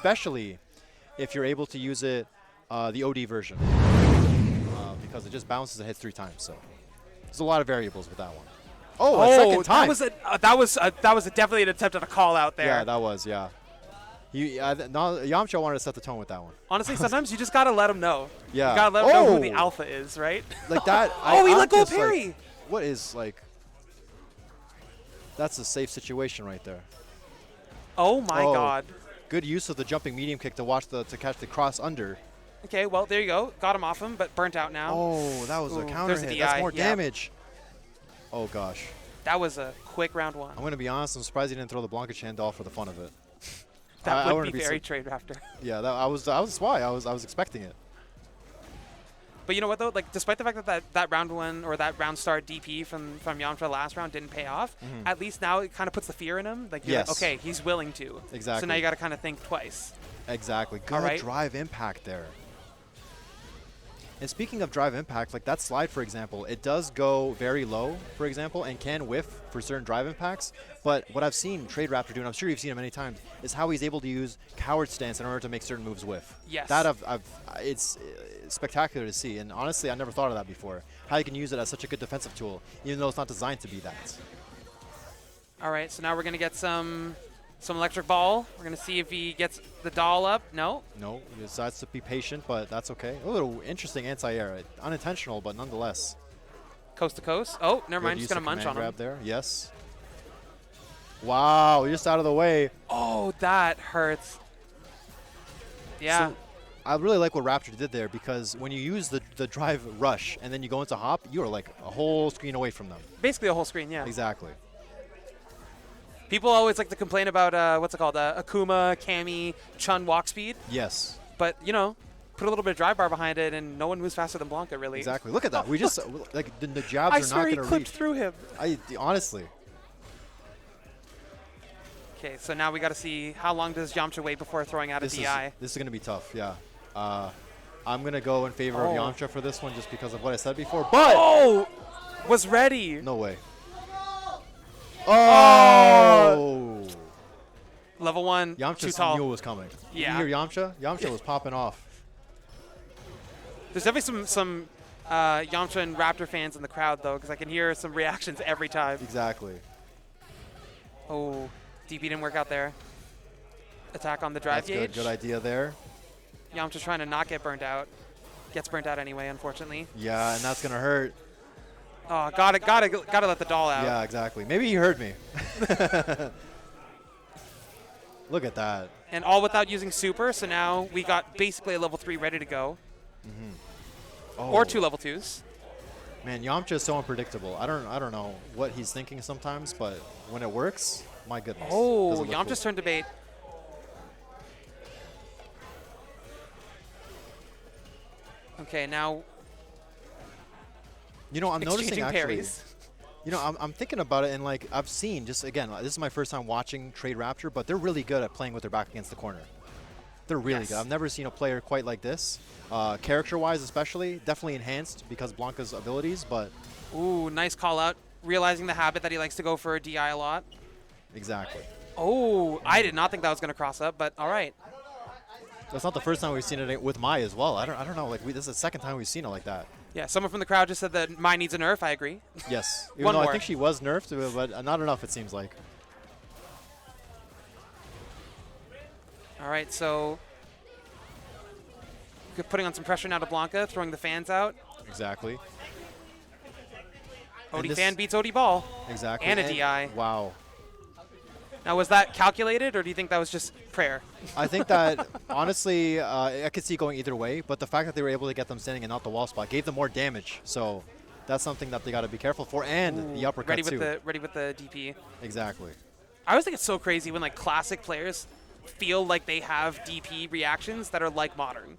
especially if you're able to use it the OD version, because it just bounces and hits 3 times. So there's a lot of variables with that one. Oh, a second time. That was definitely an attempt at a call out there. Yeah, that was, yeah. Yamcha wanted to set the tone with that one. Honestly, sometimes you just gotta let him know. Yeah. You gotta let him know who the alpha is, right? Like that. He let go of parry. Like, what is like? That's a safe situation right there. Oh my God. Good use of the jumping medium kick to catch the cross under. Okay, well there you go. Got him off him, but burnt out now. Oh, that was a counter hit. That's more damage. Oh gosh. That was a quick round 1. I'm gonna be honest. I'm surprised he didn't throw the Blanka Chandal for the fun of it. That would be very TradeRaptor. Yeah, that was why I was expecting it. But you know what though? Like, despite the fact that round 1 or that round start DP from Yamcha last round didn't pay off, at least now it kind of puts the fear in him. Like, you're like, okay, he's willing to. Exactly. So now you got to kind of think twice. Exactly. Good drive impact there. And speaking of drive impact, like that slide, for example, it does go very low, for example, and can whiff for certain drive impacts. But what I've seen TradeRaptor do, and I'm sure you've seen him many times, is how he's able to use coward stance in order to make certain moves whiff. Yes. That it's spectacular to see. And honestly, I never thought of that before. How you can use it as such a good defensive tool, even though it's not designed to be that. All right, so now we're going to get some electric ball. We're going to see if he gets the doll up. No. No, he decides to be patient, but that's okay. A little interesting anti-air. Unintentional, but nonetheless. Coast to coast. Oh, never mind. Just going to munch on him. Grab there. Yes. Wow, just out of the way. Oh, that hurts. Yeah. So I really like what Raptor did there, because when you use the drive rush and then you go into hop, you are like a whole screen away from them. Basically a whole screen, yeah. Exactly. People always like to complain about, what's it called, Akuma, Kami, Chun walk speed. Yes. But, you know, put a little bit of drive bar behind it, and no one moves faster than Blanka, really. Exactly. Look at that. We just, like, the jabs are not going to reach. I swear he clipped through him. Honestly. Okay, so now we got to see how long does Yamcha wait before throwing out a DI. This is going to be tough, yeah. I'm going to go in favor of Yamcha for this one just because of what I said before, but... Oh! Was ready. No way. Oh! Level 1, Yamcha too tall. knew it was coming. Yeah. You hear Yamcha? Yamcha was popping off. There's definitely some Yamcha and Raptor fans in the crowd, though, because I can hear some reactions every time. Exactly. Oh, DP didn't work out there. Attack on the drive gauge. Good idea there. Yamcha trying to not get burnt out. Gets burnt out anyway, unfortunately. Yeah, and that's going to hurt. Oh, gotta let the doll out. Yeah, exactly. Maybe he heard me. Look at that. And all without using super, so now we got basically a level 3 ready to go. Or 2 level 2s. Man, Yamcha is so unpredictable. I don't know what he's thinking sometimes, but when it works, my goodness. Oh, Yamcha's turn to bait. Okay, now. You know, I'm noticing actually. Parries. You know, I'm thinking about it, and like I've seen, just again, this is my first time watching TradeRaptor, but they're really good at playing with their back against the corner. They're really good. I've never seen a player quite like this. Character-wise, especially, definitely enhanced because Blanka's abilities, but. Ooh, nice call out. Realizing the habit that he likes to go for a DI a lot. Exactly. Oh, I did not think that was going to cross up, but all right. That's not the first time we've seen it with Mai as well. I don't know. Like this is the second time we've seen it like that. Yeah, someone from the crowd just said that Mai needs a nerf. I agree. Yes. Even though I think she was nerfed, but not enough, it seems like. All right, so putting on some pressure now to Blanka, throwing the fans out. Exactly. OD fan beats OD ball. Exactly. And a DI. Wow. Now, was that calculated, or do you think that was just prayer? I think that, honestly, I could see it going either way, but the fact that they were able to get them standing and not the wall spot gave them more damage. So that's something that they got to be careful for, and the uppercut too. Ready with the DP. Exactly. I always think it's so crazy when like classic players feel like they have DP reactions that are like modern.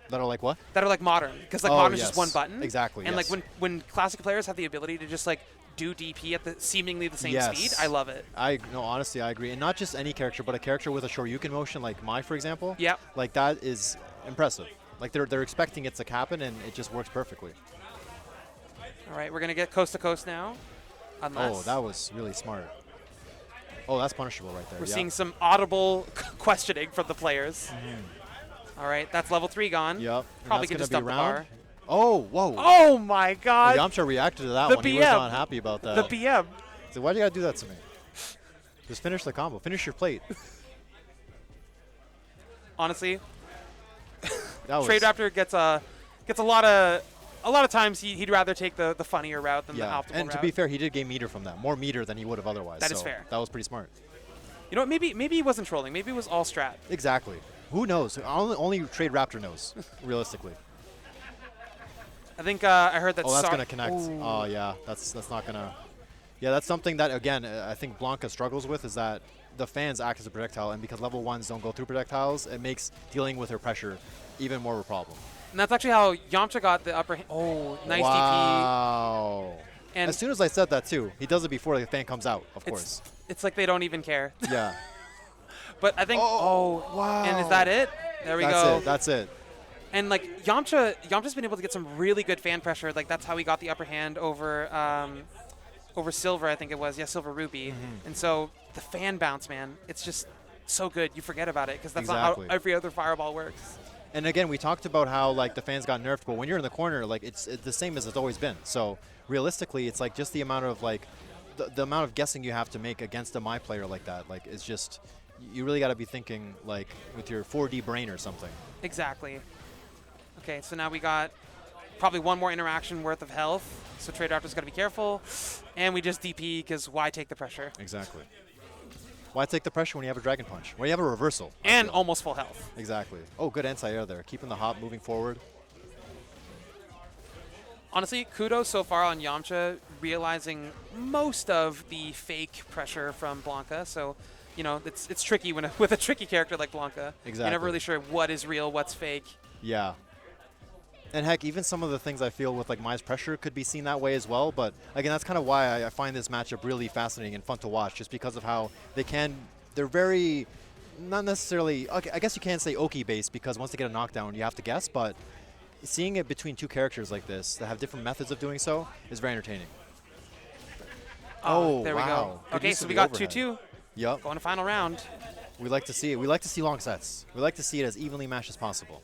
That are like what? That are like modern, because like modern is just one button. Exactly. And like when classic players have the ability to just like do DP at the seemingly the same speed, I love it. No, honestly, I agree. And not just any character, but a character with a Shoryuken motion like Mai, for example. Yeah. Like that is impressive. Like they're expecting it to happen, and it just works perfectly. All right, we're gonna get coast to coast now. Unless that was really smart. Oh, that's punishable right there. We're seeing some audible questioning from the players. All right, that's level 3 gone. Yep. Probably could just dump the bar. Oh, whoa. Oh, my God. Well, Yamcha reacted to that The one. BM. He was not happy about that. The BM. So why do you got to do that to me? Just finish the combo. Finish your plate. Honestly, That was, TradeRaptor gets a lot of times he'd rather take the funnier route than the optimal and route. to be fair, he did gain meter from that. More meter than he would have otherwise. That is fair. That was pretty smart. You know what? Maybe he wasn't trolling. Maybe it was all strat. Exactly. Who knows? Only TradeRaptor knows, realistically. I think I heard that. Oh, that's gonna connect. Oh yeah, that's not gonna. Yeah, that's something that again I think Blanka struggles with, is that the fans act as a projectile, and because level 1s don't go through projectiles, it makes dealing with her pressure even more of a problem. And that's actually how Yamcha got the upper hand. Oh, nice wow. DP. And as soon as I said that too, he does it before the fan comes out, of course. It's like they don't even care. Yeah. But I think, wow. And is that it? There we go. That's it. And like Yamcha's been able to get some really good fan pressure. Like that's how he got the upper hand over Silver, I think it was. Yeah, Silver Ruby. And so the fan bounce, man, it's just so good. You forget about it because that's not how every other fireball works. And again, we talked about how like the fans got nerfed, but when you're in the corner, like it's the same as it's always been. So realistically, it's like just the amount of like the amount of guessing you have to make against a my player like that. Like it's just, you really got to be thinking like with your 4D brain or something. Exactly. Okay, so now we got probably one more interaction worth of health. So TradeRaptor's got to be careful. And we just DP because why take the pressure? Exactly. Why take the pressure when you have a Dragon Punch? When you have a reversal. And almost full health. Exactly. Oh, good anti-air there. Keeping the hop moving forward. Honestly, kudos so far on Yamcha realizing most of the fake pressure from Blanka. So, you know, it's tricky when with a tricky character like Blanka. Exactly. You're never really sure what is real, what's fake. Yeah. And heck, even some of the things I feel with like Mai's pressure could be seen that way as well. But again, that's kind of why I find this matchup really fascinating and fun to watch, just because of how they're very, not necessarily, okay, I guess you can't say Oki based, because once they get a knockdown, you have to guess, but seeing it between two characters like this that have different methods of doing so is very entertaining. Oh, there wow. we go. Good Okay, use so of we the got overhead. 2-2. Yep. Going to final round. We like to see it. We like to see long sets. We like to see it as evenly matched as possible.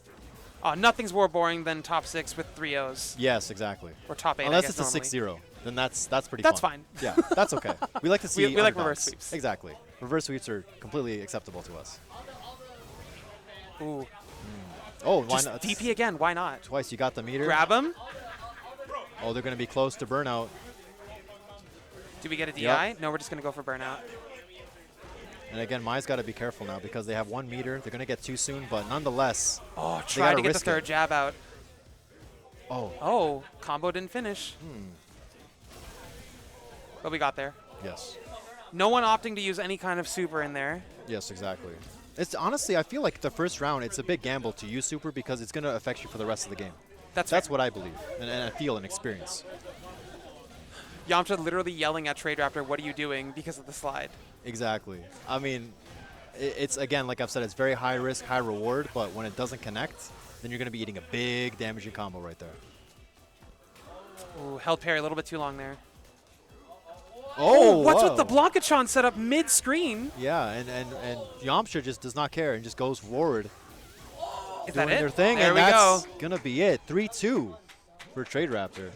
Nothing's more boring than top 6 with 3-0s. Yes, exactly. Or top 8, Unless I guess, it's a 6-0, then that's pretty That's fun. fine. Yeah, that's okay. We like to see we like underdogs. reverse sweeps. Exactly. Reverse sweeps are completely acceptable to us. Ooh. Oh, why Just not? DP again. Why not? Twice. You got the meter. Grab him. Oh, they're going to be close to burnout. Do we get a DI? Yep. No, we're just going to go for burnout. And again, Mai's got to be careful now because they have 1 meter. They're going to get too soon, but nonetheless. Oh, try to get the third it. jab out. Oh, combo didn't finish. But we got there. yes. No one opting to use any kind of super in there. Yes, exactly. It's honestly, I feel like the first round, it's a big gamble to use super because it's going to affect you for the rest of the game. That's what I believe and I feel and experience. Yamcha literally yelling at TradeRaptor, "What are you doing?" because of the slide. Exactly. I mean, it's again, like I've said, it's very high risk, high reward, but when it doesn't connect, then you're going to be eating a big damaging combo right there. Ooh, held parry a little bit too long there. Oh, what's whoa. with the Blanka-chan set up mid-screen? Yeah, and Yamcha just does not care and just goes forward. Is doing that it? their thing, There and we that's go. going to be it. 3-2 for TradeRaptor.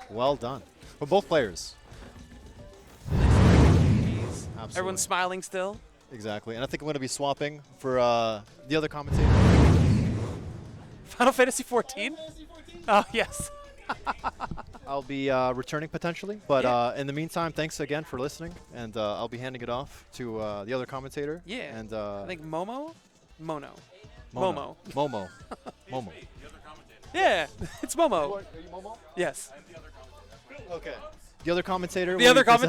Well done. For both players. Jeez. Absolutely. Everyone's smiling still. Exactly. And I think I'm going to be swapping for the other commentator. Final Fantasy 14? Oh, yes. I'll be returning potentially. But in the meantime, thanks again for listening. And I'll be handing it off to the other commentator. Yeah. And I think Momo? Mono. Momo. Momo. Momo. Yeah, it's Momo. Are you Momo? Yes. Okay. The other commentator. The other commentator.